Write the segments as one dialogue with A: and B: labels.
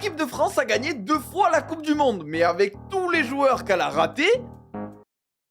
A: l'équipe de France a gagné 2 fois la Coupe du Monde, mais avec tous les joueurs qu'elle a ratés,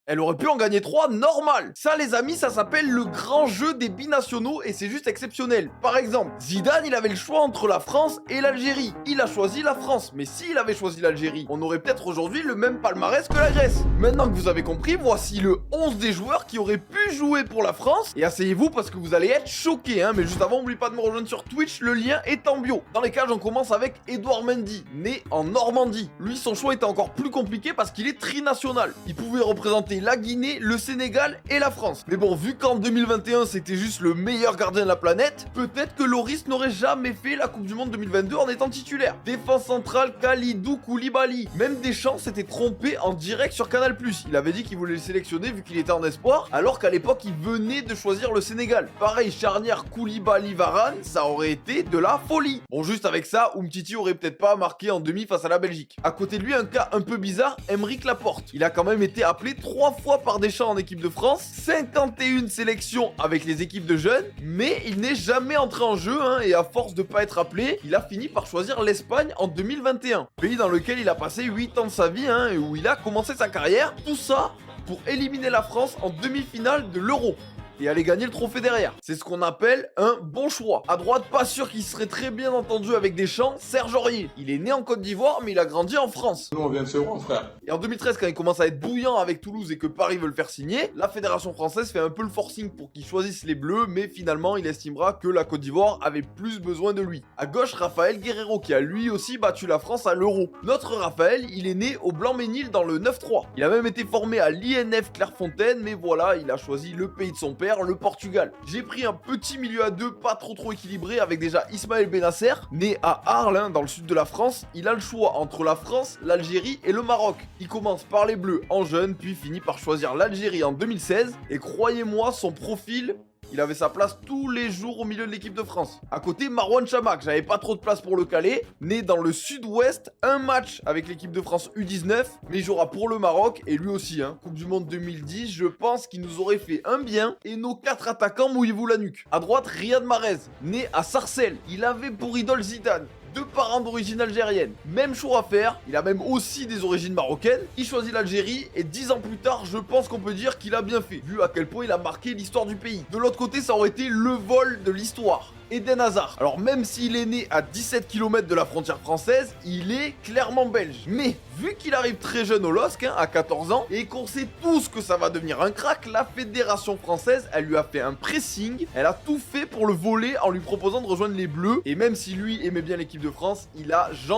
A: elle aurait pu en gagner 3 normal. Ça les amis, ça s'appelle le grand jeu des binationaux et c'est juste exceptionnel. Par exemple, Zidane il avait le choix entre la France et l'Algérie. Il a choisi la France, mais s'il avait choisi l'Algérie, on aurait peut-être aujourd'hui le même palmarès que la Grèce. Maintenant que vous avez compris, voici le 11 des joueurs qui auraient pu jouer pour la France. Et asseyez-vous parce que vous allez être choqués, hein. Mais juste avant, n'oubliez pas de me rejoindre sur Twitch, le lien est en bio. Dans les cages, on commence avec Edouard Mendy, né en Normandie. Lui, son choix était encore plus compliqué parce qu'il est trinational. Il pouvait représenter la Guinée, le Sénégal et la France. Mais bon, vu qu'en 2021 c'était juste le meilleur gardien de la planète, peut-être que Loris n'aurait jamais fait la Coupe du Monde 2022 en étant titulaire. Défense centrale, Kalidou Koulibaly. Même Deschamps s'était trompé en direct sur Canal+. Il avait dit qu'il voulait le sélectionner vu qu'il était en espoir, alors qu'à l'époque il venait de choisir le Sénégal. Pareil, charnière Koulibaly-Varane, ça aurait été de la folie. Bon, juste avec ça, Umtiti aurait peut-être pas marqué en demi face à la Belgique. À côté de lui, un cas un peu bizarre, Aymeric Laporte. Il a quand même été appelé 3 fois par Deschamps en équipe de France, 51 sélections avec les équipes de jeunes, mais il n'est jamais entré en jeu, hein, et à force de pas être appelé, il a fini par choisir l'Espagne en 2021, pays dans lequel il a passé 8 ans de sa vie, hein, et où il a commencé sa carrière, tout ça pour éliminer la France en demi-finale de l'Euro et aller gagner le trophée derrière. C'est ce qu'on appelle un bon choix. À droite, pas sûr qu'il serait très bien entendu avec Deschamps, Serge Aurier. Il est né en Côte d'Ivoire, mais il a grandi en France.
B: Nous, on vient de Sevran, frère.
A: Et en 2013, quand il commence à être bouillant avec Toulouse et que Paris veut le faire signer, la fédération française fait un peu le forcing pour qu'il choisisse les Bleus, mais finalement, il estimera que la Côte d'Ivoire avait plus besoin de lui. À gauche, Raphaël Guerreiro, qui a lui aussi battu la France à l'Euro. Notre Raphaël, il est né au Blanc-Ménil dans le 9-3. Il a même été formé à l'INF Clairefontaine, mais voilà, il a choisi le pays de son père, le Portugal. J'ai pris un petit milieu à deux, pas trop équilibré, avec déjà Ismaël Benasser, né à Arles, hein, dans le sud de la France. Il a le choix entre la France, l'Algérie et le Maroc. Il commence par les Bleus en jeune, puis finit par choisir l'Algérie en 2016. Et croyez-moi, son profil... il avait sa place tous les jours au milieu de l'équipe de France. À côté, Marouane Chamakh, j'avais pas trop de place pour le caler. Né dans le sud-ouest, un match avec l'équipe de France U19, mais il jouera pour le Maroc, et lui aussi, hein. Coupe du Monde 2010, je pense qu'il nous aurait fait un bien, et nos 4 attaquants, mouillez-vous la nuque. À droite, Riyad Mahrez, né à Sarcelles. Il avait pour idole Zidane. 2 parents d'origine algérienne. Même choix à faire, il a même aussi des origines marocaines. Il choisit l'Algérie et 10 ans plus tard, je pense qu'on peut dire qu'il a bien fait, vu à quel point il a marqué l'histoire du pays. De l'autre côté, ça aurait été le vol de l'histoire. Eden Hazard. Alors même s'il est né à 17 km de la frontière française, il est clairement belge. Mais vu qu'il arrive très jeune au LOSC, hein, à 14 ans, et qu'on sait tous que ça va devenir un crack, la fédération française, elle lui a fait un pressing, elle a tout fait pour le voler en lui proposant de rejoindre les Bleus. Et même si lui aimait bien l'équipe de France, il a